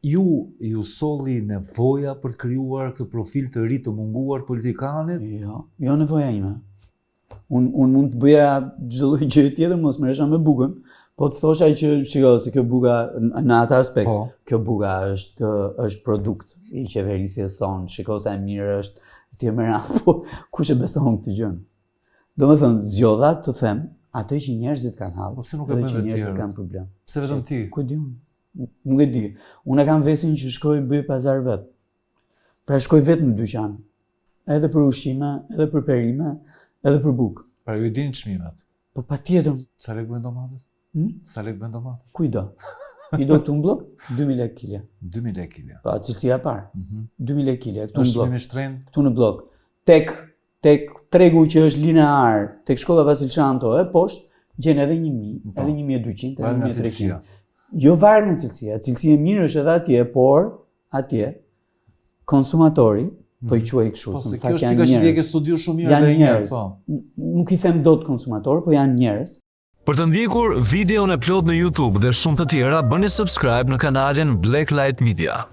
Ju solli nevoja për të krijuar këtë profil të ri të munguar politikanit? Jo nevoja ime. Unë mund të bëja çdo lloj gjë tjetër, mos merresha me bukën, po të thosha që shiko se kjo buka në atë aspekt, kjo buka është produkt i qeverisjes sonë, shiko sa e mirë është, ti më radh, po kush e beson këtë gjë? Domethënë zgjodha të them atë që njerëzit kanë hall, pse nuk e bëjnë që njerëzit tjerët? kanë problem. Pse vetëm ti? Ku e di unë? Nuk e di. Unë kam vesin që shkoj bëj pazar vet. Pra shkoj vetë në dyqan. Edhe për ushqime, edhe për perime, edhe për bukë. Pra ju i dini çmimet? Po patjetër. Sa lek bën domatet? Sa lek bën domatet? Kujdo. I do këtu në blok 2000 lekë kilja. 2000 lekë kilja. Po cilësia e parë. 2000 lekë kilja këtu në blok. Është shtrenjtë? Këtu në blok. Tek tregu që është linear, tek shkolla Vasil Çanto e poshtë, gjen edhe 1000, edhe 1200, edhe 1300. Jo varet nga cilësia. Cilësia e mirë është edhe atje, por atje konsumatori po i quaj kështu. Po se kjo është pika që ti e ke studiuar shumë mirë edhe njerëz. Nuk i them dot konsumator, po janë njerëz. Për të ndjekur videon e plot në YouTube dhe shumë të tjera, bëni subscribe në kanalin Blacklight Media.